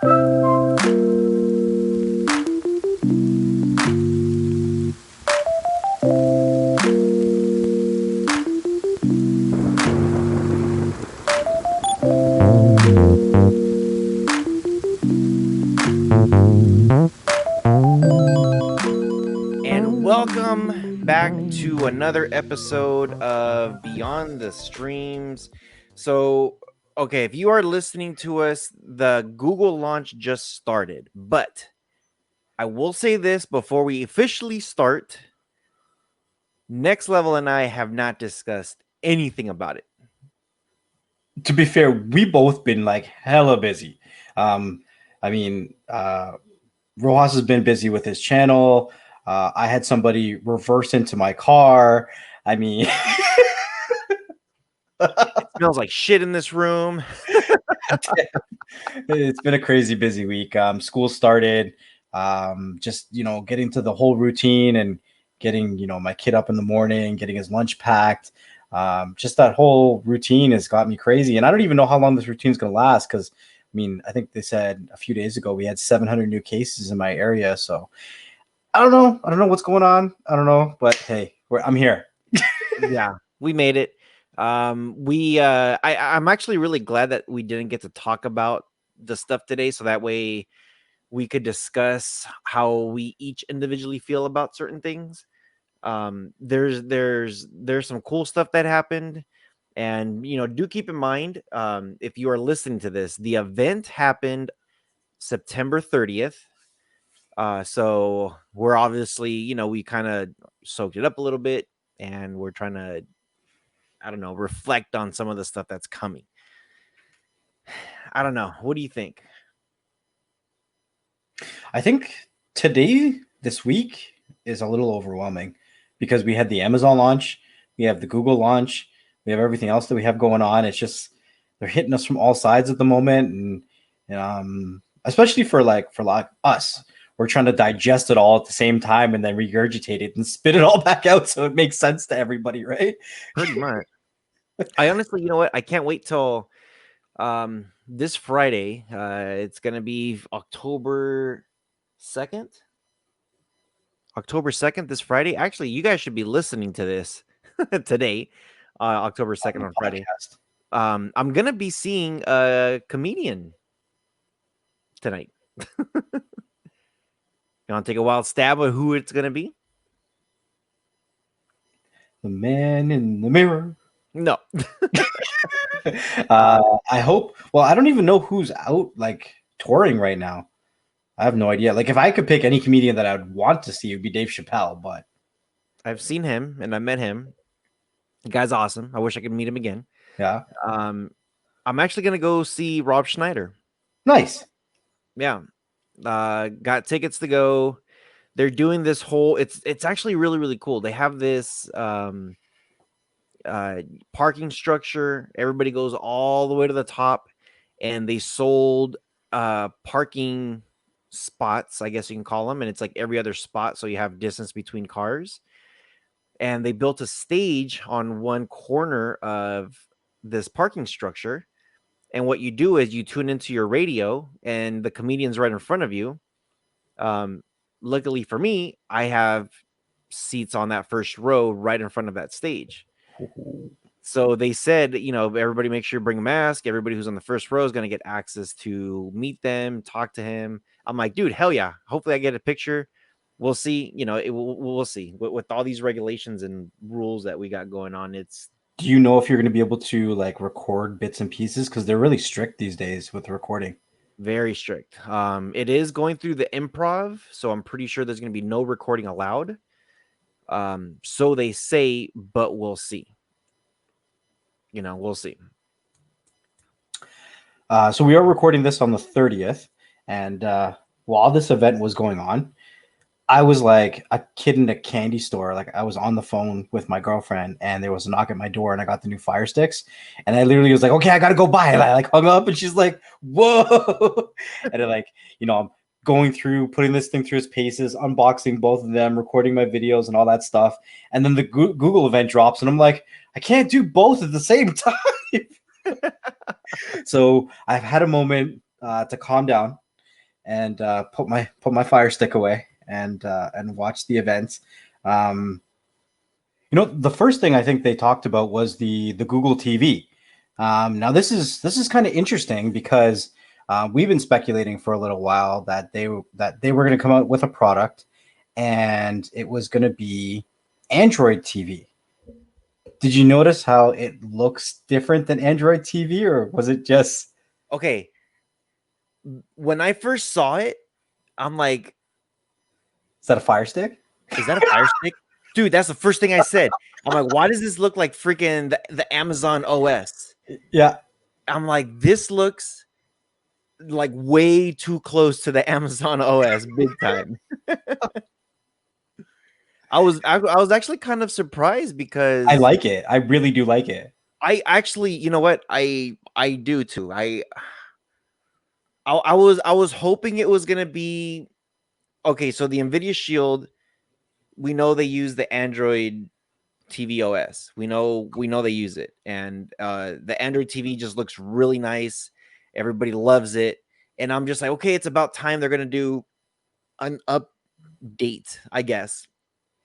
And welcome back to another episode of Beyond the Streams. So, okay, if you are listening to us, the Google launch just started, but I will say this before we officially start. Next Level and I have not discussed anything about it. To be fair, we both been like hella busy. I mean, Rojas has been busy with his channel. I had somebody reverse into my car. I mean, It smells like shit in this room. it's been a crazy busy week. School started. Just getting to the whole routine and getting my kid up in the morning, getting his lunch packed. Just that whole routine has got me crazy, and I don't even know how long this routine is going to last. Because I think they said a few days ago we had 700 new cases in my area. So I don't know what's going on. I don't know, but hey, I'm here. Yeah, we made it. I'm actually really glad that we didn't get to talk about the stuff today, so that way we could discuss how we each individually feel about certain things. There's some cool stuff that happened, and do keep in mind, if you are listening to this, the event happened September 30th. So we're obviously, we kind of soaked it up a little bit, and we're trying to, I don't know, reflect on some of the stuff that's coming. I don't know. What do you think? I think this week is a little overwhelming because we had the Amazon launch, we have the Google launch, we have everything else that we have going on. It's just they're hitting us from all sides at the moment, and especially for us, we're trying to digest it all at the same time and then regurgitate it and spit it all back out so it makes sense to everybody, right? Pretty much. I honestly, you know what? I can't wait till this Friday. It's gonna be October 2nd. October 2nd, this Friday. Actually, you guys should be listening to this today, October 2nd on Friday. I'm gonna be seeing a comedian tonight. You want to take a wild stab at who it's gonna be? The man in the mirror. No. I hope. Well, I don't even know who's out touring right now. I have no idea. Like, if I could pick any comedian that I would want to see, it would be Dave Chappelle. But I've seen him and I met him. The guy's awesome. I wish I could meet him again. yeah, I'm actually gonna go see Rob Schneider. nice. Yeah. Got tickets to go. They're doing this whole, it's actually really, really cool. They have this parking structure. Everybody goes all the way to the top, and they sold parking spots, I guess you can call them, and it's like every other spot, so you have distance between cars. And they built a stage on one corner of this parking structure. And what you do is you tune into your radio, and the comedian's right in front of you. Luckily for me, I have seats on that first row right in front of that stage. So they said, everybody make sure you bring a mask. Everybody who's on the first row is going to get access to meet them, talk to him. I'm like, dude, hell yeah. Hopefully I get a picture. We'll see. We'll see. With all these regulations and rules that we got going on, Do you know if you're going to be able to record bits and pieces? Because they're really strict these days with recording. Very strict. It is going through the improv, so I'm pretty sure there's going to be no recording allowed. So they say, but we'll see. We'll see. So we are recording this on the 30th, and while this event was going on, I was like a kid in a candy store. Like, I was on the phone with my girlfriend, and there was a knock at my door, and I got the new Firesticks, and I literally was like, "Okay, I gotta go buy it." I hung up, and she's like, "Whoa!" And then I'm going through, putting this thing through its paces, unboxing both of them, recording my videos and all that stuff, and then the Google event drops, and I'm like, I can't do both at the same time. So I've had a moment to calm down. and put my Fire Stick away and watch the event. Um, the first thing I think they talked about was the Google TV. Now this is kind of interesting because we've been speculating for a little while that they were going to come out with a product, and it was going to be Android TV. Did you notice how it looks different than Android TV, or was it just Okay, when I first saw it, I'm like, is that a Fire Stick? is that a Fire Stick? Dude, that's the first thing I said. I'm like, why does this look like freaking the Amazon OS? Yeah, I'm like, this looks like way too close to the Amazon OS, big time. I was actually kind of surprised I because like it. I really do like it. I actually, you know what, I do too. I was hoping it was gonna be okay. So the Nvidia Shield, we know they use the Android TV OS. We know they use it, and the Android TV just looks really nice. Everybody loves it, and I'm just like, okay, it's about time they're gonna do an update, I guess.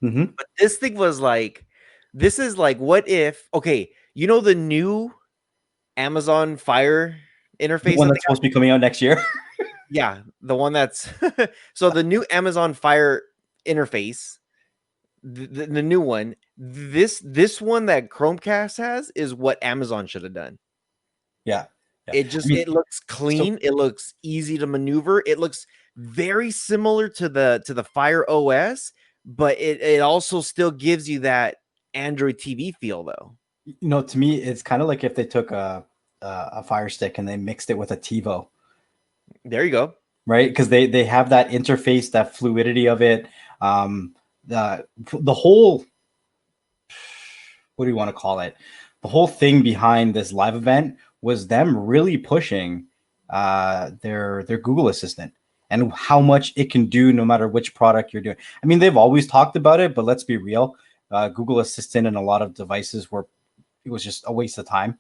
Hmm. But this thing was like, this is like, what if? Okay, the new Amazon Fire The interface one that that's supposed to be coming out next year. yeah, the one that's so the new Amazon Fire interface, the new one, this one that Chromecast has is what Amazon should have done. Yeah, yeah. It I just mean, it looks so clean, it looks easy to maneuver, it looks very similar to the Fire OS, but it also still gives you that Android TV feel though. to me, it's kind of like if they took a Fire Stick and they mixed it with a TiVo, There you go. right? Because they have that interface, that fluidity of it. Um, the whole, what do you want to call it? The whole thing behind this live event was them really pushing their Google Assistant and how much it can do no matter which product you're doing. I mean, they've always talked about it, but let's be real. Google Assistant and a lot of devices were it was just a waste of time.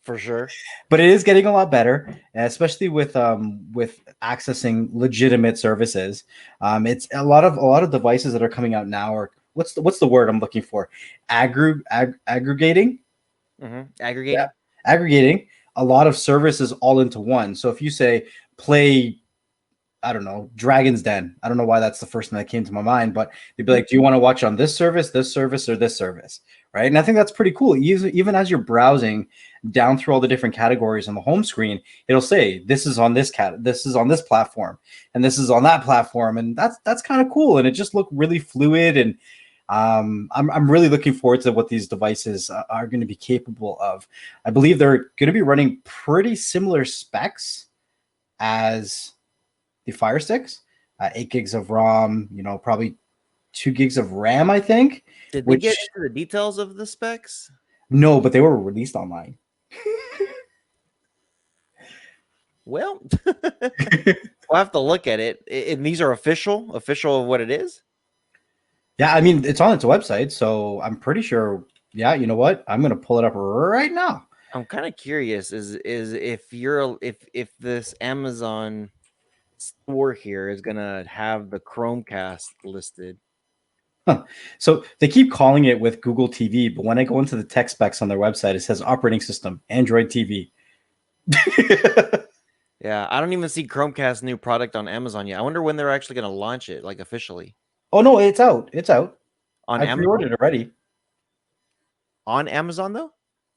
For sure. But it is getting a lot better, especially with accessing legitimate services. It's a lot of devices that are coming out now are what's the word I'm looking for? Aggregating. Yeah, Aggregating. aggregating a lot of services all into one. So if you say play, I don't know, Dragon's Den. I don't know why that's the first thing that came to my mind, but they'd be like, do you want to watch on this service, or this service? Right. And I think that's pretty cool. Even as you're browsing down through all the different categories on the home screen, it'll say this is on this is on this platform, and this is on that platform. And that's kind of cool. And it just looked really fluid. And I'm really looking forward to what these devices are going to be capable of. I believe they're going to be running pretty similar specs as the Fire Sticks, 8 gigs of ROM, probably 2 gigs of RAM, I think. Did they get Which into the details of the specs? no, but they were released online. Well, we'll have to look at it. And these are official of what it is. Yeah, I mean it's on its website, so I'm pretty sure. Yeah, you know what? I'm gonna pull it up right now. I'm kind of curious is if you're if this Amazon store here is gonna have the Chromecast listed. Huh. So they keep calling it with Google TV, but when I go into the tech specs on their website, it says operating system Android TV. Yeah, I don't even see Chromecast new product on Amazon yet. I wonder when they're actually gonna launch it, like officially Oh no, it's out. It's out. on I Amazon. pre-ordered it already. On Amazon though?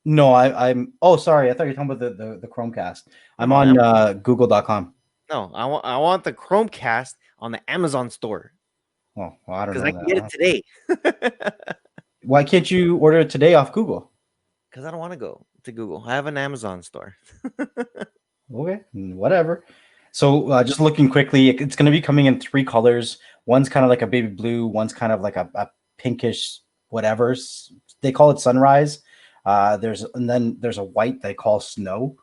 No, I'm. Oh, sorry. I thought you were talking about the Chromecast. No, I'm on on Amazon. Google.com. No, I want the Chromecast on the Amazon store Oh, well, I don't because I know can get it that. today. Why can't you order it today off Google? Because I don't want to go to Google. I have an Amazon store. Okay, whatever. So just looking quickly, it's going to be coming in 3 colors. One's kind of like a baby blue. One's kind of like a pinkish whatever. They call it sunrise. Then there's a white they call snow.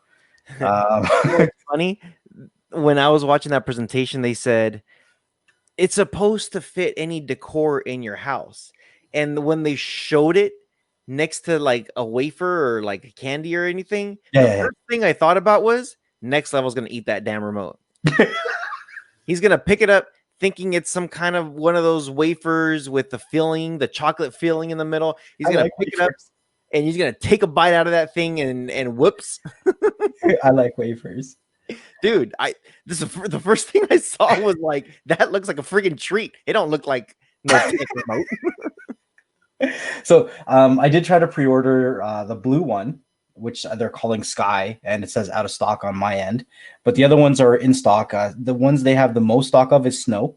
Um, What's funny? When I was watching that presentation, they said it's supposed to fit any decor in your house. And when they showed it next to like a wafer or like a candy or anything, yeah, the yeah, yeah. first thing I thought about was Next level is gonna eat that damn remote. He's gonna pick it up thinking it's some kind of one of those wafers with the filling, the chocolate filling in the middle. He's I gonna like pick it up wafers. and he's gonna take a bite out of that thing and whoops. I like wafers. Dude, this is the first thing I saw was like that looks like a freaking treat. It don't look like no tech remote. So I did try to pre-order the blue one, which they're calling Sky, and it says out of stock on my end. But the other ones are in stock. The ones they have the most stock of is Snow.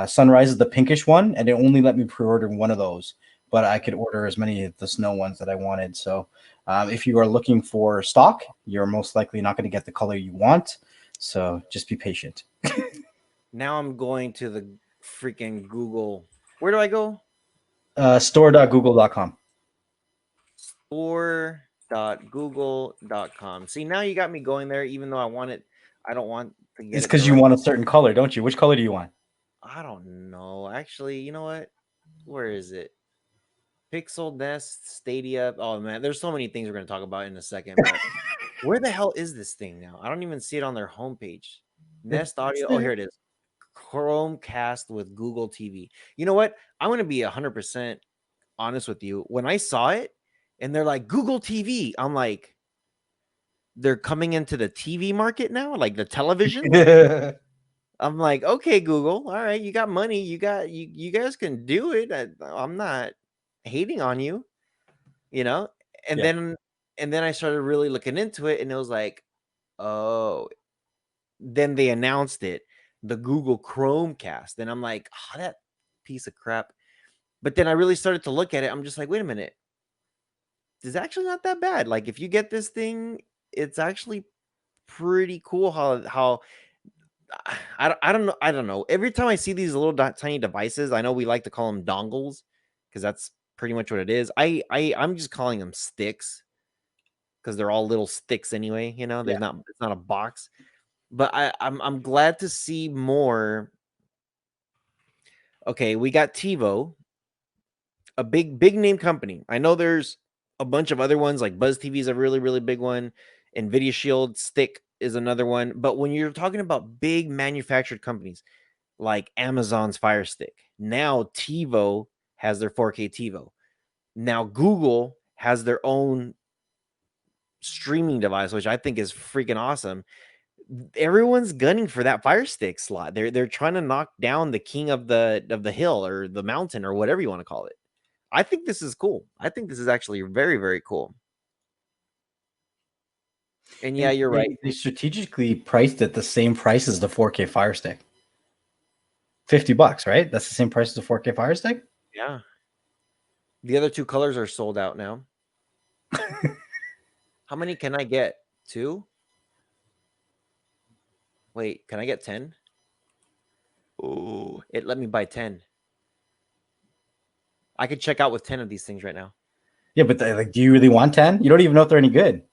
Sunrise is the pinkish one, and it only let me pre-order one of those. But I could order as many of the Snow ones that I wanted. So if you are looking for stock, you're most likely not going to get the color you want. So just be patient. Now I'm going to the freaking Google. Where do I go? Store.google.com. Store.google.com. See, now you got me going there, even though I don't want to get It's it the because you right. want a certain color, don't you? Which color do you want? I don't know. Actually, you know what? Where is it? Pixel Nest Stadia. Oh man, there's so many things we're gonna talk about in a second, but where the hell is this thing now? I don't even see it on their homepage. It's Nest Audio. Oh, there. here it is. Chromecast with Google TV. You know what? I'm gonna be 100% honest with you. When I saw it and they're like Google TV, I'm like, they're coming into the TV market now, like the televisions. I'm like, okay, Google, all right, you got money, you guys can do it. I'm not hating on you, you know. And Yeah. then I started really looking into it, and it was like, oh, then they announced it, the Google Chromecast, and I'm like, oh, that piece of crap. But then I really started to look at it. I'm just like, wait a minute, it's actually not that bad. Like if you get this thing, it's actually pretty cool how I don't know. Every time I see these little tiny devices, I know we like to call them dongles because that's pretty much what it is. I'm just calling them sticks because they're all little sticks anyway. You know, Yeah. it's not a box. But I'm glad to see more. Okay, we got TiVo, a big name company. I know there's a bunch of other ones like Buzz TV is a really big one. Nvidia Shield Stick is another one. But when you're talking about big manufactured companies like Amazon's Fire Stick, now TiVo has their 4K TiVo. Now Google has their own streaming device, which I think is freaking awesome. Everyone's gunning for that Fire Stick slot. They're trying to knock down the king of the hill or the mountain or whatever you want to call it. I think this is cool. I think this is actually very cool. And yeah, And you're right. they strategically priced it the same price as the 4K Fire Stick. $50, right? That's the same price as the 4K Fire Stick? Yeah. The other two colors are sold out now. How many can I get? 2? Wait, can I get 10? Oh, it let me buy 10. I could check out with 10 of these things right now. Yeah, but like, do you really want 10? You don't even know if they're any good.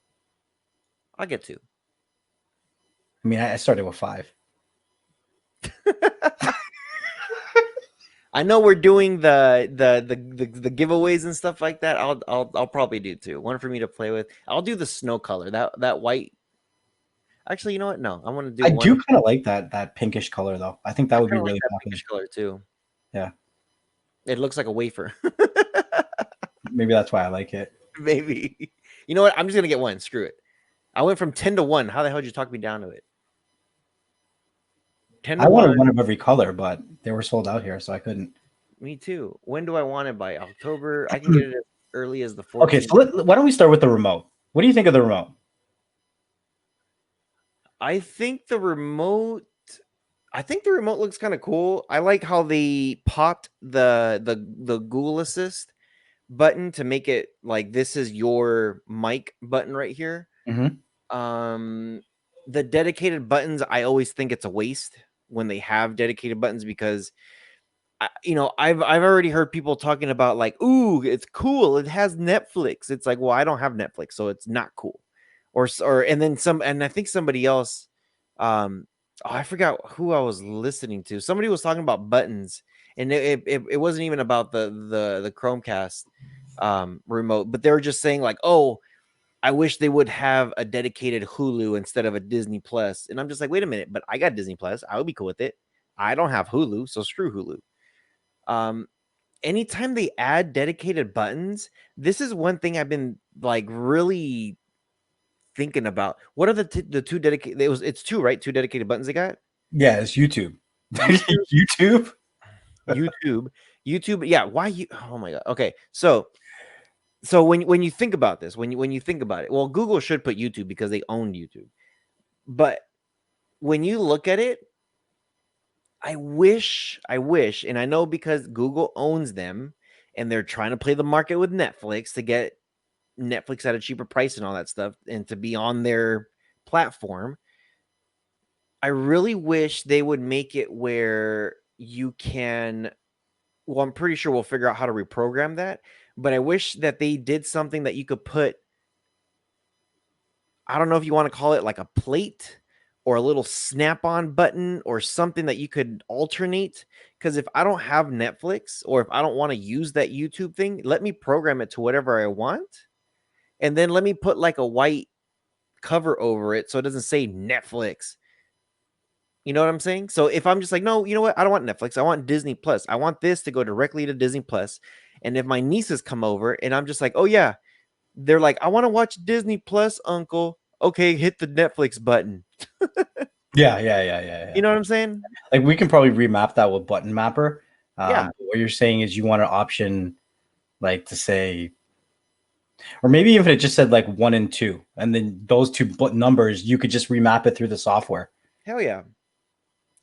I'll get 2. I mean, I started with 5. I know we're doing the giveaways and stuff like that. I'll probably do 2. One for me to play with. I'll do the snow color. That white. Actually, you know what? No, I want to do I one do of kind of like that pinkish color though. I think that I would be kind of like really that popular. pinkish color too. Yeah, It looks like a wafer. maybe that's why I like it. Maybe. You know what? I'm just gonna get one. Screw it. I went from 10 to 1. How the hell did you talk me down to it? 10 to I 1. wanted one of every color, but they were sold out here, so I couldn't. Me too. When do I want it by? October? I can get it as early as the Okay, 14th. so why don't we start with the remote? What do you think of the remote? I think the remote I think the remote looks kind of cool. I like how they popped the Google Assist button to make it like this is your mic button right here. Mm-hmm. Um the dedicated buttons, I always think it's a waste when they have dedicated buttons because I've already heard people talking about like, ooh, it's cool. It has Netflix. It's like, well, I don't have Netflix, so it's not cool. Or and then some, and I think somebody else, I forgot who I was listening to. Somebody was talking about buttons, and it wasn't even about the Chromecast remote, but they were just saying like, oh, I wish they would have a dedicated Hulu instead of a Disney Plus. And I'm just like, wait a minute, but I got Disney Plus. I would be cool with it. I don't have Hulu, so screw Hulu. Um, Anytime they add dedicated buttons, this is one thing I've been like really thinking about. What are the two dedicated? It's two, right? Two dedicated buttons they got. Yeah, it's YouTube. YouTube, YouTube. YouTube, YouTube. Yeah, why you? Oh my god. Okay, so when you think about this, when you think about it, well, Google should put YouTube because they own YouTube. But when you look at it, I wish, and I know because Google owns them and they're trying to play the market with Netflix to get Netflix at a cheaper price and all that stuff and to be on their platform. I really wish they would make it where you can, well, I'm pretty sure we'll figure out how to reprogram that, but I wish that they did something that you could put, I don't know if you want to call it like a plate or a little snap-on button or something that you could alternate. Because if I don't have Netflix or if I don't want to use that YouTube thing, let me program it to whatever I want. And then let me put like a white cover over it so it doesn't say Netflix. You know what I'm saying? So if I'm just like, no, you know what? I don't want Netflix. I want Disney Plus. I want this to go directly to Disney Plus. And if my nieces come over and I'm just like, oh yeah, they're like, I want to watch Disney Plus, Uncle. Okay, hit the Netflix button. Yeah. You know what I'm saying? Like we can probably remap that with Button Mapper. Yeah. What you're saying is you want an option like to say, or maybe even it just said like 1 and 2, and then those two numbers you could just remap it through the software. Hell yeah.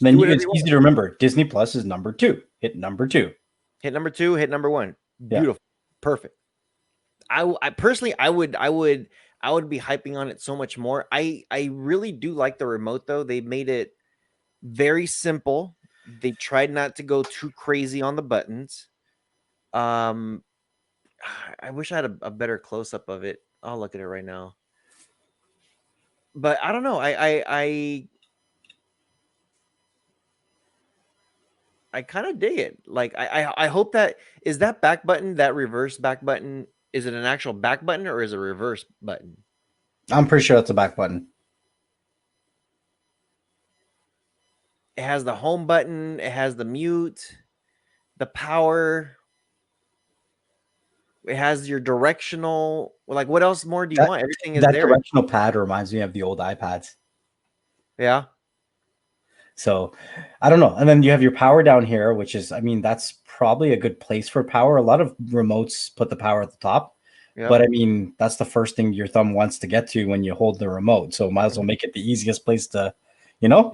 Then Do whatever it's you easy want. to remember. Disney Plus is number 2. Hit number 2. Hit number two, hit number one. Yeah. Beautiful. Perfect. I personally I would be hyping on it so much more. I really do like the remote though. They made it very simple. They tried not to go too crazy on the buttons. Um I wish I had a better close up of it. I'll look at it right now. But I don't know. I kind of dig it. Like I hope that is that back button, that reverse back button. Is it an actual back button or is it a reverse button? I'm pretty sure that's a back button. It has the home button. It has the mute, the power. It has your directional. Like, what else more do you That want? Everything is that there. directional pad reminds me of the old iPads. Yeah. So I don't know. And then you have your power down here, which is, I mean, that's probably a good place for power. A lot of remotes put the power at the top, Yep. but I mean, that's the first thing your thumb wants to get to when you hold the remote. So might as well Mhm. make it the easiest place to, you know.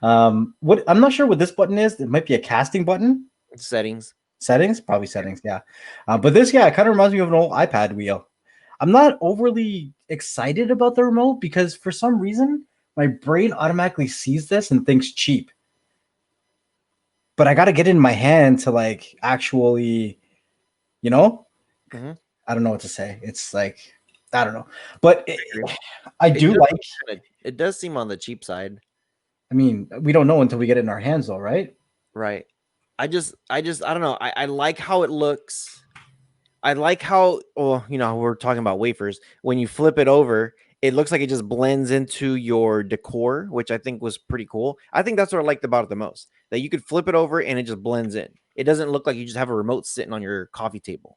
What I'm not sure what this button is. It might be a casting button. Settings. Settings, probably settings. Yeah. But this, yeah, it kind of reminds me of an old iPad wheel. I'm not overly excited about the remote because for some reason my brain automatically sees this and thinks cheap. But I got to get it in my hand to like actually, you know, Mm-hmm. I don't know what to say. It's like, I don't know. But I It do does like, seem it does seem on the cheap side, I mean, we don't know until we get it in our hands though, right? right? I don't know. I like how it looks. I like how, well, we're talking about wafers. When you flip it over, it looks like it just blends into your decor, which I think was pretty cool. I think that's what I liked about it the most. That you could flip it over and it just blends in. It doesn't look like you just have a remote sitting on your coffee table.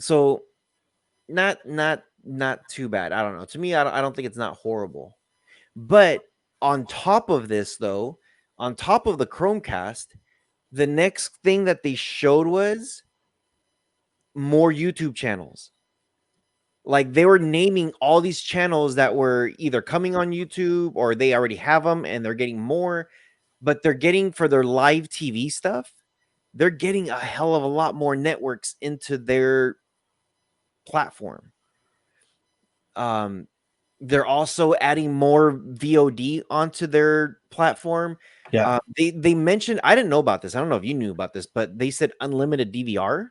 So not too bad. I don't know. To me, I don't think it's not horrible. But on top of this, though, on top of the Chromecast, the next thing that they showed was more YouTube channels. Like they were naming all these channels that were either coming on YouTube or they already have them and they're getting more, but they're getting for their live TV stuff, they're getting a hell of a lot more networks into their platform. Um, they're also adding more VOD onto their platform. Yeah. They mentioned, I didn't know about this. I don't know if you knew about this, but they said unlimited DVR.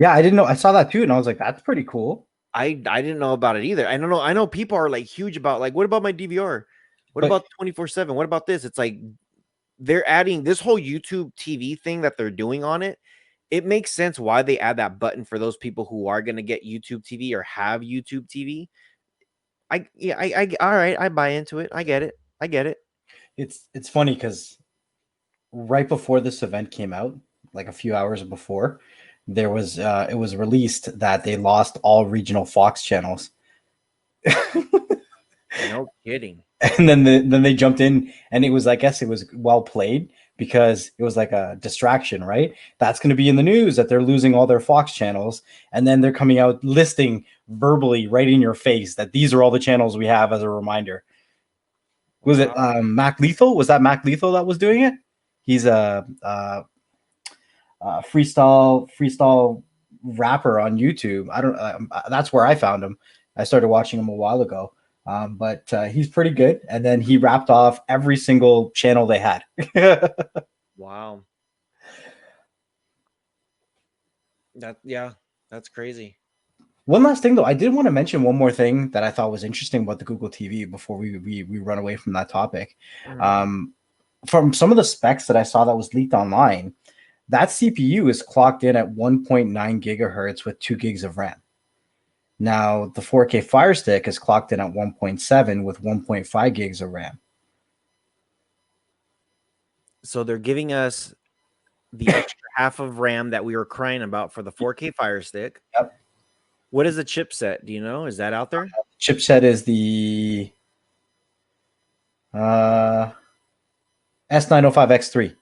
Yeah. I didn't know. I saw that too. And I was like, that's pretty cool. I didn't know about it either. I don't know. I know people are like huge about like, what about my DVR? What But about 24/7? What about this? It's like they're adding this whole YouTube TV thing that they're doing on it it makes sense why they add that button for those people who are going to get YouTube TV or have YouTube TV. All right, I buy into it. I get it. I get it. It's funny because right before this event came out, like a few hours before, there was it was released that they lost all regional Fox channels. No kidding. And then they jumped in, and it was, I guess it was well played because it was like a distraction, right? That's going to be in the news that they're losing all their Fox channels, and then they're coming out listing verbally right in your face that these are all the channels we have as a reminder. Was it Wow. Mac Lethal? Was that Mac Lethal that was doing it? He's a freestyle rapper on YouTube. I don't. That's where I found him. I started watching him a while ago. But he's pretty good. And then he rapped off every single channel they had. Wow. That's crazy. One last thing, though, I did want to mention one more thing that I thought was interesting about the Google TV before we run away from that topic. Mhm. From some of the specs that I saw that was leaked online, that CPU is clocked in at 1.9 gigahertz with 2 gigs of RAM. Now, the 4K Firestick is clocked in at 1.7 with 1.5 gigs of RAM. So they're giving us the extra half of RAM that we were crying about for the 4K Fire Stick. Yep. What is the chipset? Do you know? Is that out there? Chipset is the S905X3.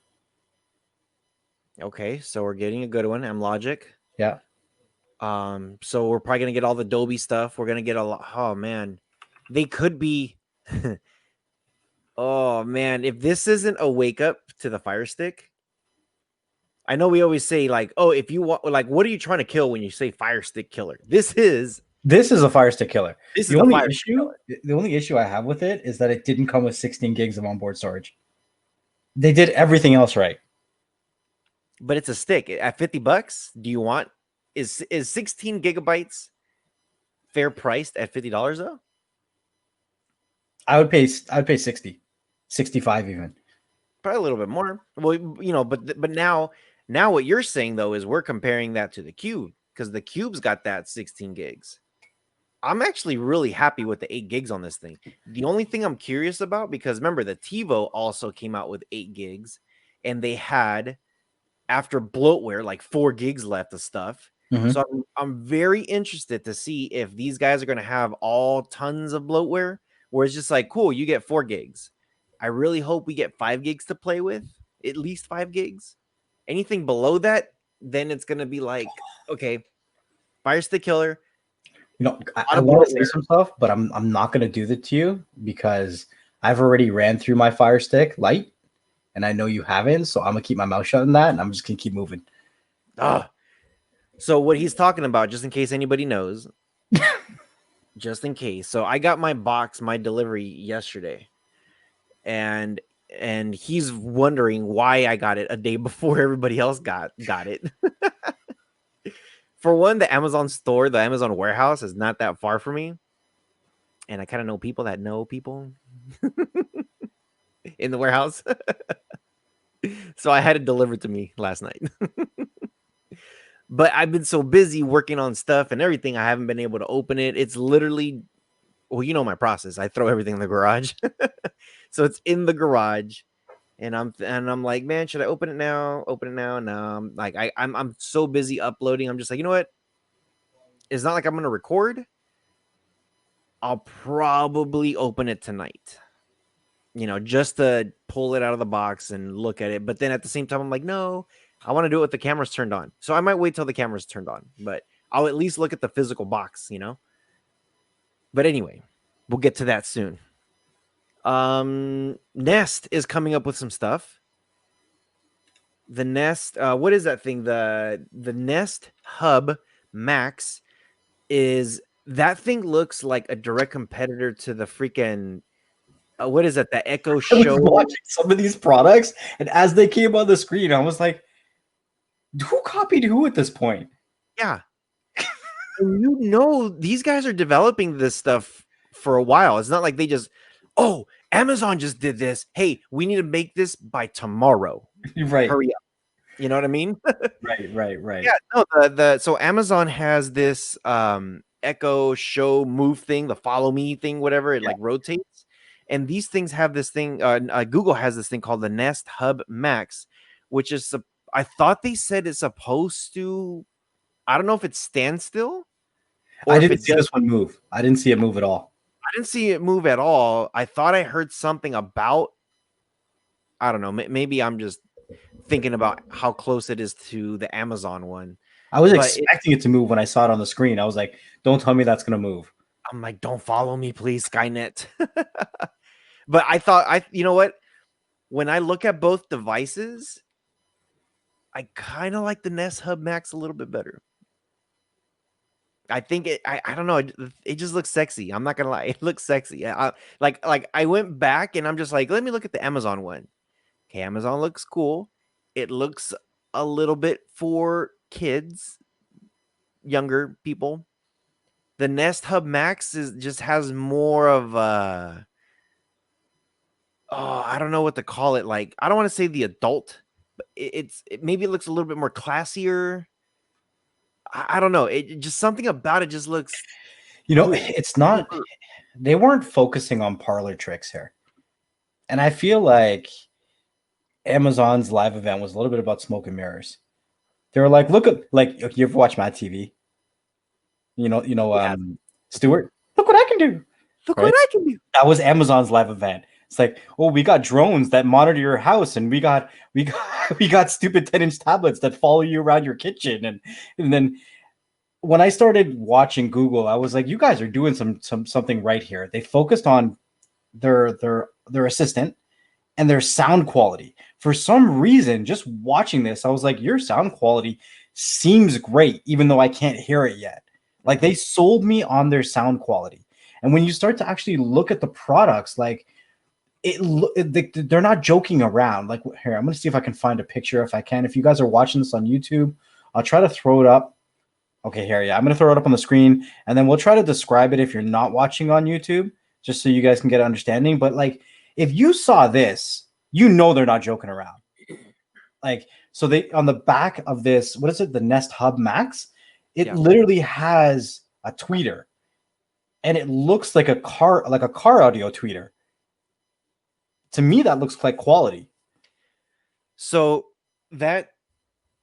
Okay, so we're getting a good one. M Logic. Yeah. So we're probably gonna get all the Dolby stuff. We're gonna get a lot. Oh man, they could be. Oh man, if this isn't a wake up to the Fire Stick, I know we always say like, oh, if you want, like, what are you trying to kill when you say Fire Stick killer? This is a Fire Stick killer. this is The the only Fire Stick issue, killer. the only issue I have with it is that it didn't come with 16 gigs of onboard storage. They did everything else right. But it's a stick at $50. Do you want is 16 gigabytes fair priced at $50 though? I'd pay 60, 65 even. Probably a little bit more. Well, you know, but now what you're saying though is we're comparing that to the Cube because the Cube's got that 16 gigs. I'm actually really happy with the 8 gigs on this thing. The only thing I'm curious about, because remember the TiVo also came out with 8 gigs and they had after bloatware like 4 gigs left of stuff. Mm-hmm. So I'm very interested to see if these guys are going to have all tons of bloatware where it's just like, cool, you get 4 gigs. I really hope we get 5 gigs to play with, at least 5 gigs. Anything below that, then it's going to be like, okay, Fire Stick killer. You know, A I lot of want to say bloatware. some stuff, but I'm not going to do that to you because I've already ran through my Fire Stick Lite, and I know you haven't. So I'm gonna keep my mouth shut on that, and I'm just gonna keep moving. So what he's talking about, just in case anybody knows, just in case. So I got my box, my delivery yesterday, and he's wondering why I got it a day before everybody else got it. For one, the Amazon store, the Amazon warehouse is not that far from me, and I kind of know people that know people in the warehouse. So I had it delivered to me last night. But I've been so busy working on stuff and everything, I haven't been able to open it. It's literally, well, you know my process. I throw everything in the garage. So it's in the garage. And I'm like, man, should I open it now? Open it now? No. I'm like, I'm so busy uploading. I'm just like, you know what? It's not like I'm gonna record. I'll probably open it tonight. You know, just to pull it out of the box and look at it. But then at the same time, I'm like, no, I want to do it with the cameras turned on. So I might wait till the camera's turned on, but I'll at least look at the physical box, you know? But anyway, we'll get to that soon. Nest is coming up with some stuff. The Nest, what is that thing? The Nest Hub Max is that thing looks like a direct competitor to the freaking what is it? The Echo I was Show. watching some of these products, and as they came on the screen, I was like, "Who copied who at this point?" Yeah. And you know, these guys are developing this stuff for a while. It's not like they just, oh, Amazon just did this. Hey, we need to make this by tomorrow. Right. Hurry up. You know what I mean? Right, right, right. Yeah, no, the so Amazon has this Echo Show Move thing, the follow me thing, whatever, it Yeah. like rotates. And these things have this thing, Google has this thing called the Nest Hub Max, which is I thought they said it's supposed to, I don't know if it stands still I or if didn't it see does. this one move. I didn't see it move at all. I didn't see it move at all. I thought I heard something about, I don't know, maybe I'm just thinking about how close it is to the Amazon one. I was But expecting it to move when I saw it on the screen. I was like, don't tell me that's going to move. I'm like, don't follow me, please, Skynet. But I thought, you know what? When I look at both devices, I kind of like the Nest Hub Max a little bit better. I think I don't know. It just looks sexy. I'm not gonna lie. It looks sexy. Like I went back and I'm just like, let me look at the Amazon one. Okay, Amazon looks cool. It looks a little bit for kids, younger people. The Nest Hub Max is just has more of a, oh, I don't know what to call it. Like, I don't want to say the adult, but maybe it looks a little bit more classier. I don't know. It just something about it just looks cool. It's not, Cooler. they weren't focusing on parlor tricks here. And I feel like Amazon's live event was a little bit about smoke and mirrors. They were like, look at, like, you ever watch Mad TV? Yeah. Mhm. Stewart, look what I can do, Look what right? I can do. That was Amazon's live event. It's like, oh, we got drones that monitor your house, and we got we got stupid 10-inch tablets that follow you around your kitchen, and then when I started watching Google, I was like, you guys are doing something right here. They focused on their assistant and their sound quality. For some reason, just watching this, I was like, your sound quality seems great, even though I can't hear it yet. Like Mhm. they sold me on their sound quality. And when you start to actually look at the products, like they're not joking around. Like here, I'm gonna see if I can find a picture if I can. If you guys are watching this on YouTube, I'll try to throw it up. Okay, here, yeah, I'm gonna throw it up on the screen, and then we'll try to describe it if you're not watching on YouTube, just so you guys can get an understanding. But like, if you saw this, you know they're not joking around. Like, so they on the back of this, what is it? The Nest Hub Max. It Yeah. literally has a tweeter, and it looks like a car audio tweeter. To me, that looks like quality. So that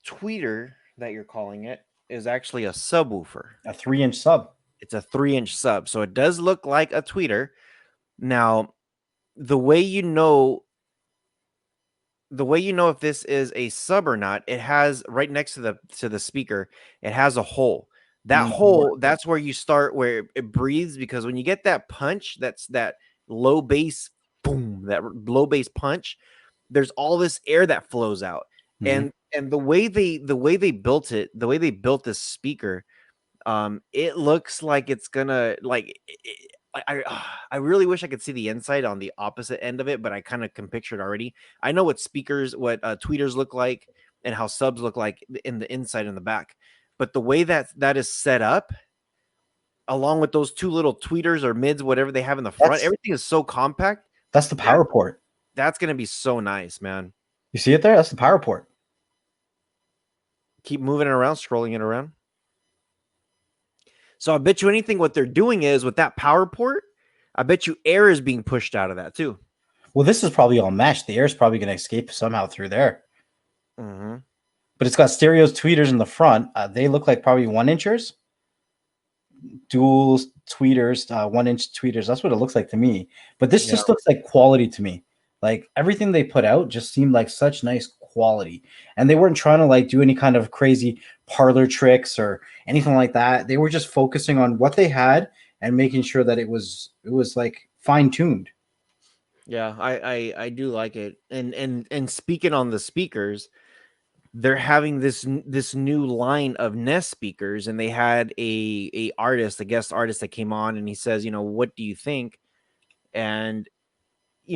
tweeter that you're calling it is actually a subwoofer. A 3-inch sub. It's a 3-inch sub. So it does look like a tweeter. Now, the way you know if this is a sub or not, it has right next to the speaker, it has a hole. That Mm-hmm. hole, that's where you start, where it breathes, because when you get that punch, that's that low bass boom, that low bass punch, there's all this air that flows out. Mm-hmm. And the way they built it, the way they built this speaker, it looks like it's gonna like I really wish I could see the inside on the opposite end of it, but I kind of can picture it already. I know what speakers, what tweeters look like, and how subs look like in the inside and the back. But the way that is set up, along with those two little tweeters or mids, whatever they have in the front, That's everything is so compact. that's the That power port. that's gonna be so nice, man. You see it there? That's the power port. Keep moving it around, scrolling it around. So I bet you anything, what they're doing is with that power port, I bet you air is being pushed out of that too. Well, this is probably all mesh. The air is probably going to escape somehow through there. Mm-hmm. But it's got stereos tweeters in the front. They look like probably 1-inchers, dual tweeters, 1-inch tweeters. That's what it looks like to me. But this Yeah. just looks like quality to me. Like everything they put out just seemed like such nice quality. And they weren't trying to like do any kind of crazy parlor tricks or anything like that. They were just focusing on what they had and making sure that it was like fine tuned. Yeah, I do like it. And speaking on the speakers, they're having this new line of Nest speakers, and they had a guest artist that came on, and he says, what do you think? And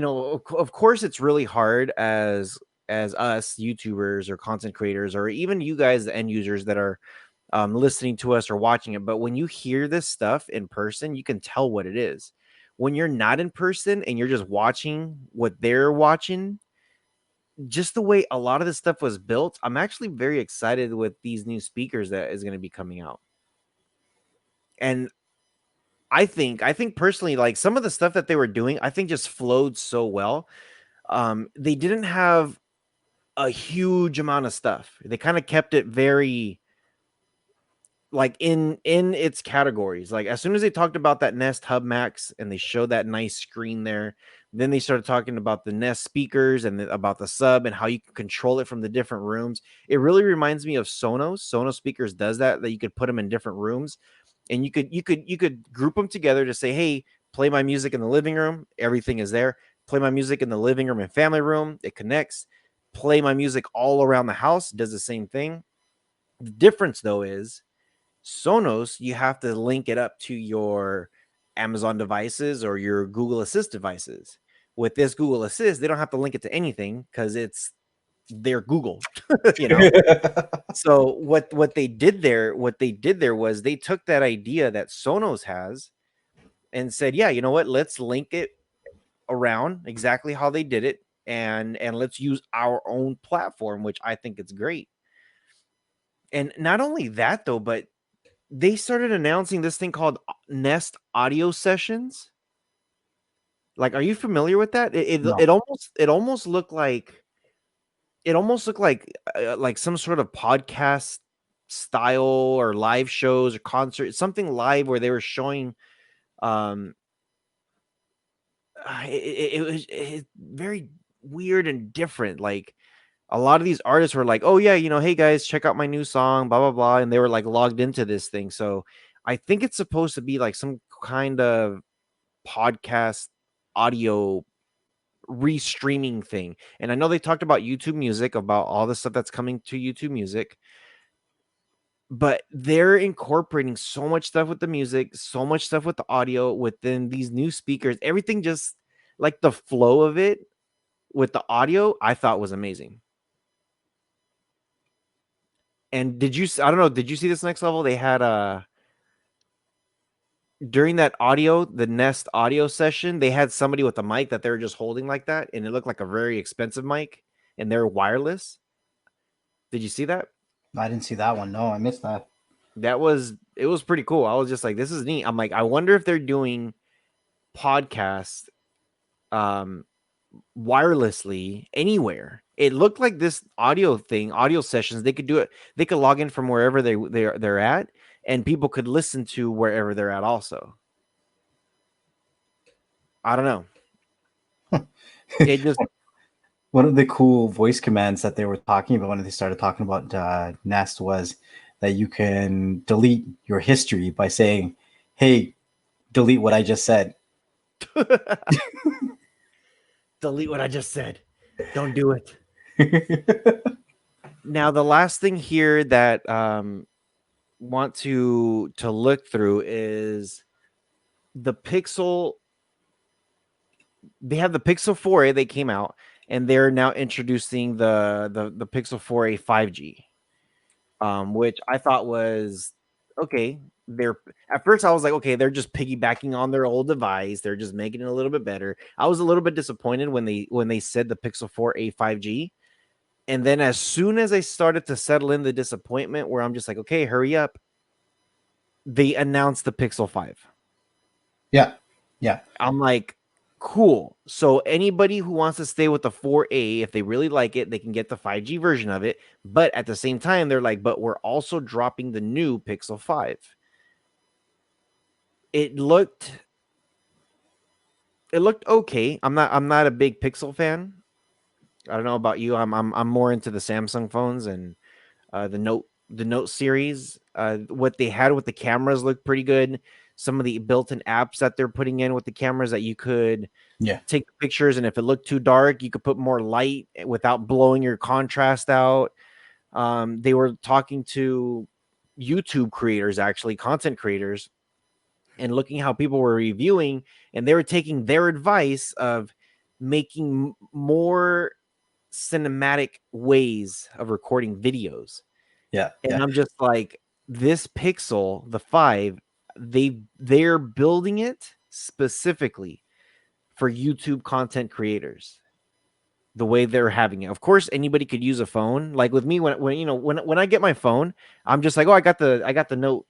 of course, it's really hard as us YouTubers or content creators, or even you guys, the end users that are listening to us or watching it. But when you hear this stuff in person, you can tell what it is. When you're not in person and you're just watching what they're watching, just the way a lot of this stuff was built, I'm actually very excited with these new speakers that is going to be coming out. And I think personally, like some of the stuff that they were doing, I think just flowed so well. They didn't have a huge amount of stuff. They kind of kept it very like in its categories. Like as soon as they talked about that Nest Hub Max and they showed that nice screen there, then they started talking about the Nest speakers and about the sub and how you can control it from the different rooms. It really reminds me of Sonos. Sonos speakers does that you could put them in different rooms and you could group them together to say, "Hey, play my music in the living room." Everything is there. Play my music in the living room and family room. It connects. Play my music all around the house. Does the same thing. The difference though is Sonos, you have to link it up to your Amazon devices or your Google Assist devices. With this Google Assist, they don't have to link it to anything because it's their Google, you know. So what they did there was they took that idea that Sonos has and said, yeah, you know what? Let's link it around exactly how they did it, and let's use our own platform, which I think is great. And not only that though, but they started announcing this thing called Nest Audio Sessions. Like, are you familiar with that? No, It almost looked like like some sort of podcast style or live shows or concerts, something live where they were showing. Um, it was very weird and different. Like a lot of these artists were like, "Oh yeah, hey guys, check out my new song, blah blah blah," and they were like logged into this thing. So I think it's supposed to be like some kind of podcast audio restreaming thing. And I know they talked about YouTube Music, about all the stuff that's coming to YouTube Music, but they're incorporating so much stuff with the music, so much stuff with the audio within these new speakers. Everything just like the flow of it with the audio, I thought was amazing. And I don't know, did you see this next level? They had during that the Nest audio session, they had somebody with a mic that they were just holding like that, and it looked like a very expensive mic, and they're wireless. Did you see that? I didn't see that one. No, I missed that. It was pretty cool. I was just like, this is neat. I'm like, I wonder if they're doing podcasts um wirelessly anywhere. It looked like this audio sessions, they could do it. They could log in from wherever they're at, and people could listen to wherever they're at also. I don't know. It just One of the cool voice commands that they were talking about when they started talking about Nest was that you can delete your history by saying, "Hey, delete what I just said." delete what I just said. Don't do it. Now the last thing here that want to look through is the Pixel. They have the Pixel 4a, they came out, and they're now introducing the Pixel 4a 5G, which I thought was okay. They're At first I was like, okay, they're just piggybacking on their old device. They're just making it a little bit better. I was a little bit disappointed when they said the Pixel 4a 5G. And then as soon as I started to settle in the disappointment, where I'm just like, okay, hurry up, they announced the Pixel 5. Yeah, yeah. I'm like, cool. So anybody who wants to stay with the 4A, if they really like it, they can get the 5G version of it. But at the same time, they're like, but we're also dropping the new Pixel 5. It looked it looked okay. I'm not a big Pixel fan. I don't know about you. I'm more into the Samsung phones and the Note series. What they had with the cameras looked pretty good. Some of the built-in apps that they're putting in with the cameras that you could Yeah. take pictures, and if it looked too dark, you could put more light without blowing your contrast out. They were talking to YouTube creators, actually content creators, and looking how people were reviewing, and they were taking their advice of making more cinematic ways of recording videos. Yeah, And yeah, I'm just like, this Pixel, the 5, they're building it specifically for YouTube content creators. the way they're having it. Of course, anybody could use a phone. Like with me, when I get my phone, I'm just like, oh, I got the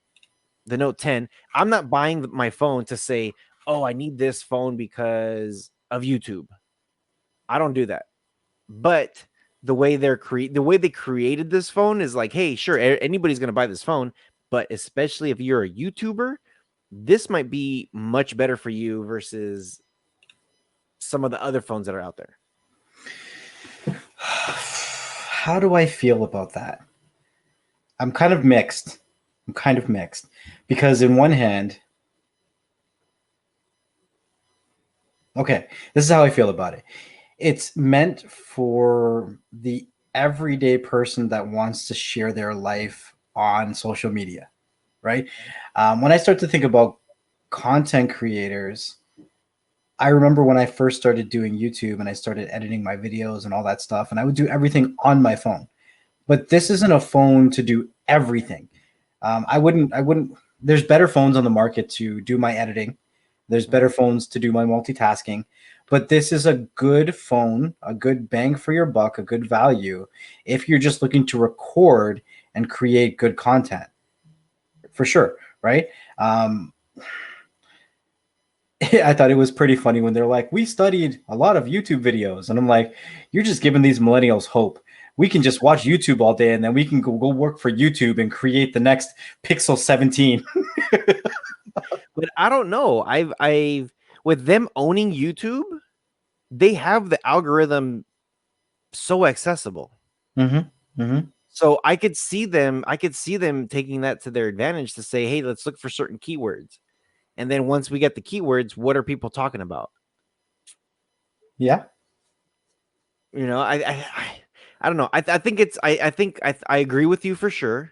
Note 10. I'm not buying my phone to say, oh, I need this phone because of YouTube. I don't do that. But the way they created this phone is like, hey, sure, anybody's gonna buy this phone, but especially if you're a YouTuber, this might be much better for you versus some of the other phones that are out there. How do I feel about that? I'm kind of mixed. I'm kind of mixed because in one hand, okay, this is how I feel about it. It's meant for the everyday person that wants to share their life on social media, right? When I start to think about content creators, I remember when I first started doing YouTube and I started editing my videos and all that stuff, and I would do everything on my phone. But this isn't a phone to do everything. I wouldn't. There's better phones on the market to do my editing. There's better phones to do my multitasking, but this is a good phone, a good bang for your buck, a good value if you're just looking to record and create good content, for sure, right? I thought it was pretty funny when they're like, "We studied a lot of YouTube videos," and I'm like, "You're just giving these millennials hope. We can just watch YouTube all day, and then we can go work for YouTube and create the next Pixel 17." But I don't know. I've with them owning YouTube, they have the algorithm so accessible. Mm-hmm. Mm-hmm. So I could see them taking that to their advantage to say, "Hey, let's look for certain keywords." And then once we get the keywords, what are people talking about? Yeah. I don't know. I think it's I think I agree with you for sure.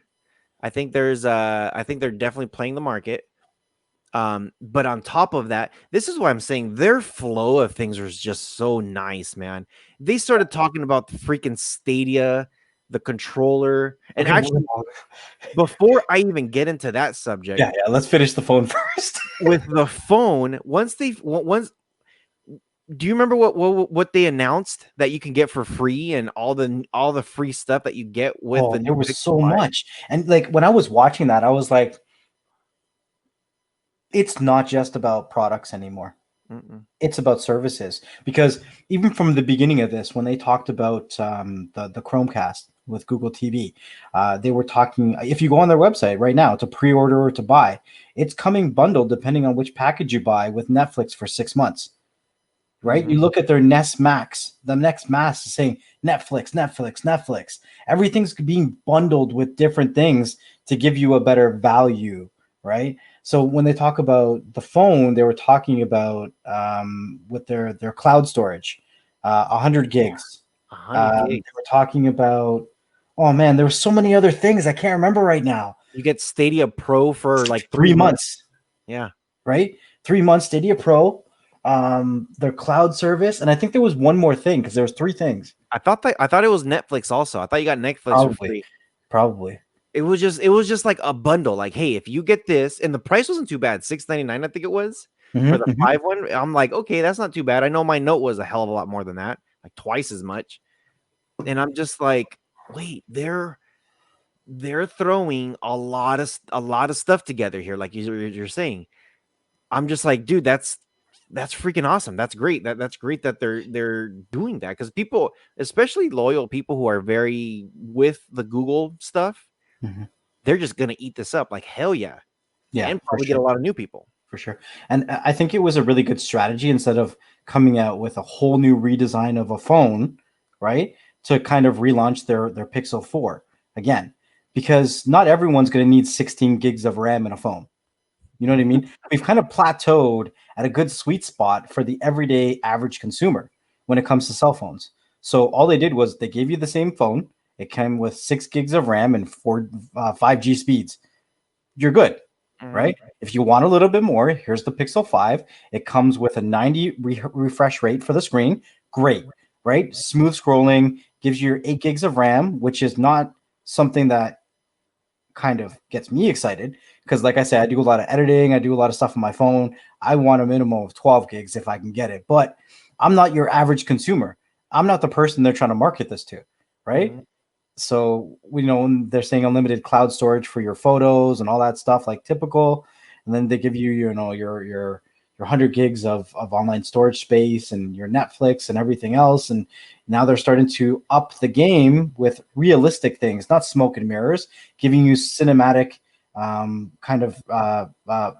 I think they're definitely playing the market. But on top of that, this is why I'm saying their flow of things was just so nice, man. They started talking about the freaking Stadia, the controller, and Okay. actually before I even get into that subject, Yeah. Let's finish the phone first. with the phone, once do you remember what they announced that you can get for free and all the free stuff that you get with Oh, the new there was Pixel so 5? much, and like when I was watching that, I was like, it's not just about products anymore. Mm-mm. It's about services because even from the beginning of this, when they talked about the Chromecast with Google TV, they were talking. If you go on their website right now to pre-order or to buy, it's coming bundled depending on which package you buy with Netflix for 6 months. Right? Mhm. You look at their Nest Max. The next Max is saying Netflix, Netflix, Netflix. Everything's being bundled with different things to give you a better value, right? So when they talk about the phone, they were talking about with their cloud storage, 100 Yeah, gigs. 100 They gigs. were talking about, oh man, there were so many other things I can't remember right now. You get Stadia Pro for like 3 Three months. months, Yeah. right? 3 months Stadia Pro, their cloud service, and I think there was one more thing because there was three things. I thought it was Netflix also. I thought you got Netflix for Probably, free. probably. It was just like a bundle. Like, hey, if you get this, and the price wasn't too bad, 6.99, I think it was for the Mm-hmm. 5 one. I'm like, okay, that's not too bad. I know my Note was a hell of a lot more than that, like twice as much. And I'm just like, wait, they're throwing a lot of stuff together here, like you're saying. I'm just like, dude, that's freaking awesome. That's great. That's great that they're doing that because people, especially loyal people who are very with the Google stuff, Mm-hmm. they're just gonna eat this up like hell yeah, Yeah, and for probably get sure, a lot of new people. for sure. And I think it was a really good strategy instead of coming out with a whole new redesign of a phone, right? To kind of relaunch their Pixel 4 again, because not everyone's going to need 16 gigs of RAM in a phone. You know what I mean? We've kind of plateaued at a good sweet spot for the everyday average consumer when it comes to cell phones. So all they did was they gave you the same phone. It came with 6 gigs of RAM and 5G speeds. You're good, Mhm. right? If you want a little bit more, here's the Pixel 5. It comes with a 90 refresh rate for the screen. Great, right? Smooth scrolling, gives you your 8 gigs of RAM, which is not something that kind of gets me excited because like I said, I do a lot of editing, I do a lot of stuff on my phone. I want a minimum of 12 gigs if I can get it, but I'm not your average consumer. I'm not the person they're trying to market this to, right? Mm-hmm. So we know they're saying unlimited cloud storage for your photos and all that stuff, like typical, and then they give you, your 100 gigs of online storage space and your Netflix and everything else. And now they're starting to up the game with realistic things, not smoke and mirrors, giving you cinematic kind of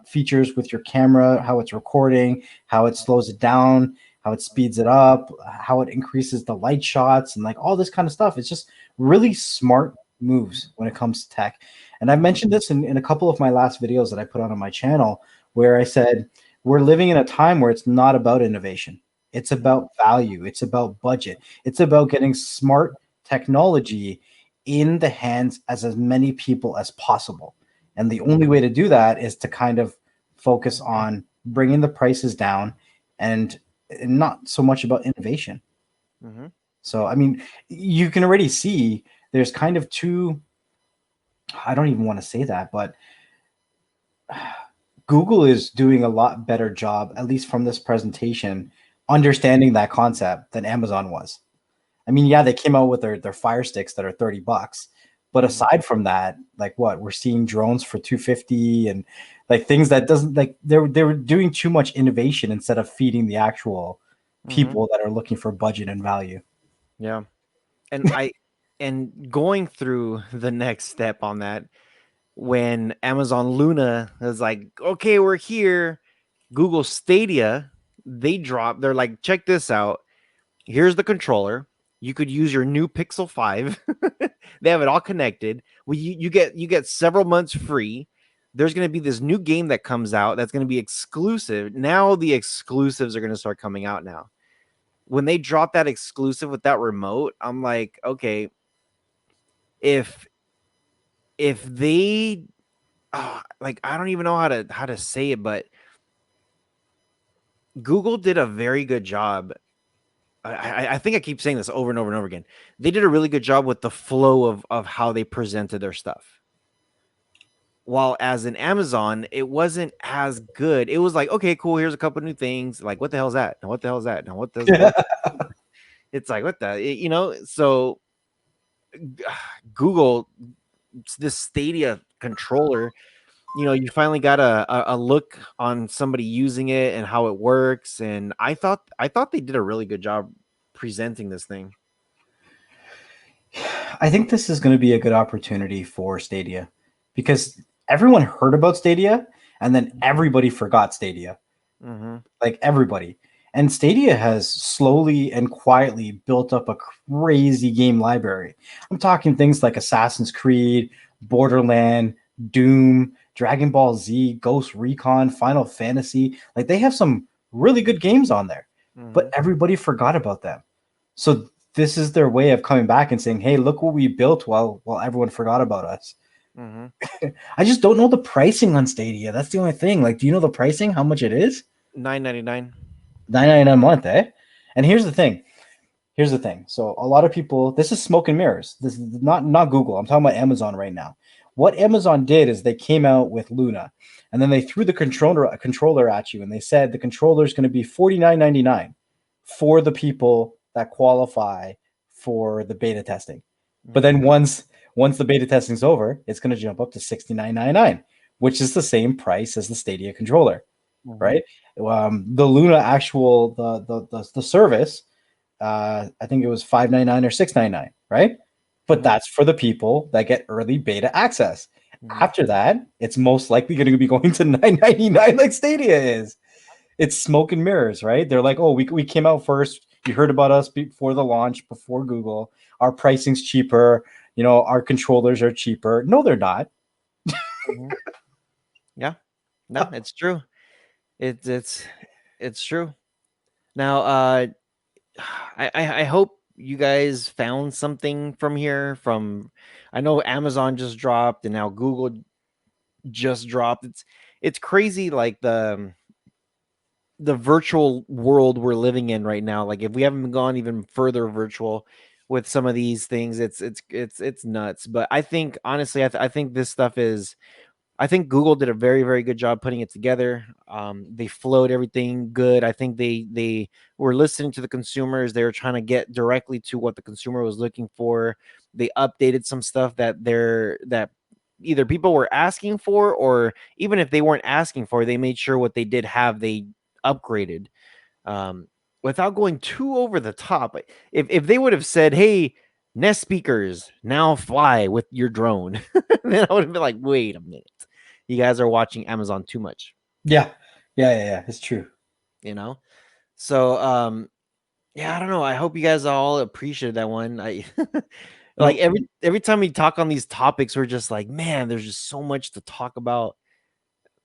features with your camera, how it's recording, how it slows it down, how it speeds it up, how it increases the light shots, and like all this kind of stuff. It's just really smart moves when it comes to tech. And I've mentioned this in a couple of my last videos that I put on my channel, where I said we're living in a time where it's not about innovation. It's about value. It's about budget. It's about getting smart technology in the hands as many people as possible. And the only way to do that is to kind of focus on bringing the prices down and not so much about innovation. Mm-hmm. So, I mean, you can already see there's kind of two, I don't even want to say that, but Google is doing a lot better job, at least from this presentation, understanding that concept than Amazon was. I mean, yeah, they came out with their Fire Sticks that are $30. But Mm-hmm. aside from that, like what we're seeing drones for 250 and like things that doesn't like they were doing too much innovation instead of feeding the actual Mm-hmm. people that are looking for budget and value. Yeah. And and going through the next step on that, when Amazon Luna is like, okay, we're here, Google Stadia, they're like, check this out. Here's the controller. You could use your new Pixel 5. They have it all connected. Well, you get several months free. There's going to be this new game that comes out that's going to be exclusive. Now the exclusives are going to start coming out now. When they drop that exclusive with that remote, I'm like, okay, if they like, I don't even know how to say it, but Google did a very good job. I think I keep saying this over and over and over again. They did a really good job with the flow of how they presented their stuff. While as in Amazon, it wasn't as good. It was like, okay, cool. Here's a couple new things. Like, what the hell is that? Now, what the hell is that? Now, what does what? It's like, what the, So Google, this Stadia controller, you finally got a look on somebody using it and how it works. And I thought they did a really good job presenting this thing. I think this is going to be a good opportunity for Stadia because everyone heard about Stadia and then everybody forgot Stadia. Mm-hmm. Like everybody. And Stadia has slowly and quietly built up a crazy game library. I'm talking things like Assassin's Creed, Borderland, Doom, Dragon Ball Z, Ghost Recon, Final Fantasy. Like they have some really good games on there, Mm-hmm. but everybody forgot about them. So this is their way of coming back and saying, "Hey, look what we built while everyone forgot about us." Mm-hmm. I just don't know the pricing on Stadia. That's the only thing. Like, do you know the pricing? How much it is? 9.99. 9.99 a month, eh? And here's the thing. Here's the thing. So a lot of people, this is smoke and mirrors. This is not Google. I'm talking about Amazon right now. What Amazon did is they came out with Luna, and then they threw the controller at you, and they said the controller is going to be $49.99 for the people that qualify for the beta testing. But Mm-hmm. then once the beta testing's over, it's going to jump up to $69.99, which is the same price as the Stadia controller, Mm-hmm. right? The Luna actual the service, I think it was 5.99 or 6.99, right? But Mm-hmm. that's for the people that get early beta access. Mm-hmm. After that, it's most likely going to be going to 9.99 like Stadia is. It's smoke and mirrors, right? They're like, oh, we came out first. You heard about us before the launch, before Google. Our pricing's cheaper. Our controllers are cheaper. No, they're not. Mm-hmm. Yeah, no, it's true. It's true. Now, I hope you guys found something from here. I know Amazon just dropped, and now Google just dropped. It's crazy, like the virtual world we're living in right now. Like if we haven't gone even further virtual with some of these things, it's nuts. But I think honestly, I think this stuff is I think Google did a very, very good job putting it together. They flowed everything good. I think they were listening to the consumers. They were trying to get directly to what the consumer was looking for. They updated some stuff that either people were asking for, or even if they weren't asking for, they made sure what they did have, they upgraded. Um, Without going too over the top. If they would have said, "Hey, Nest speakers now fly with your drone," then I would have been like, "Wait a minute, you guys are watching Amazon too much," Yeah, yeah. It's true. you know. So, yeah, I don't know. I hope you guys all appreciated that one. I like No, every time we talk on these topics, we're just like, man, there's just so much to talk about.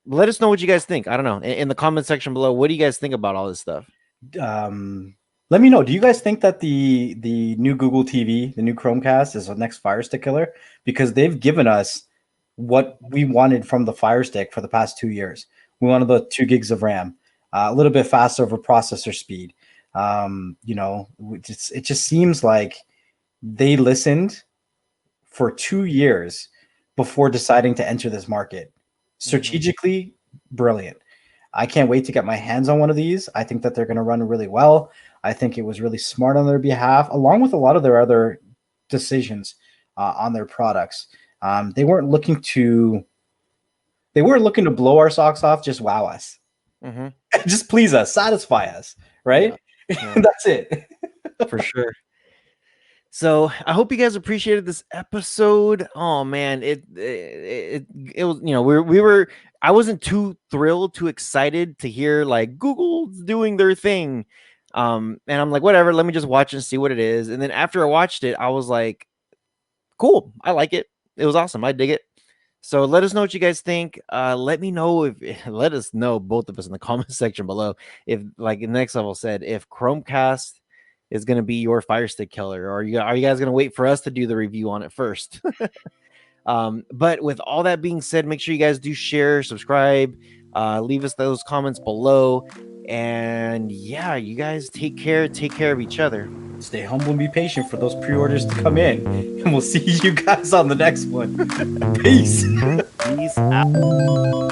Let us know what you guys think. I don't know in the comment section below. What do you guys think about all this stuff? let me know. Do you guys think that the new Google TV, the new Chromecast, is the next Fire Stick killer? Because they've given us what we wanted from the Fire Stick for the past 2 years. We wanted the 2 gigs of RAM, a little bit faster of a processor speed. It just seems like they listened for 2 years before deciding to enter this market. Hmm. Strategically, brilliant. I can't wait to get my hands on one of these. I think that they're going to run really well. I think it was really smart on their behalf, along with a lot of their other decisions on their products. They weren't looking to blow our socks off. Just wow us, Hmm. just please us, satisfy us. Yeah, Right? yeah, That's it. for sure. So I hope you guys appreciated this episode. Oh man, it was, we were I wasn't too thrilled, too excited to hear like Google's doing their thing. And I'm like, whatever, let me just watch and see what it is. And then after I watched it, I was like, cool, I like it. It was awesome. I dig it. So let us know what you guys think. Let me know if let us know, both of us, in the comment section below, if, like the next level said, if Chromecast is going to be your Fire Stick killer, or are you guys going to wait for us to do the review on it first? But with all that being said, make sure you guys do share, subscribe, leave us those comments below, and yeah, you guys take care. Take care of each other. Stay humble and be patient for those pre-orders to come in, and we'll see you guys on the next one. Peace. Peace out.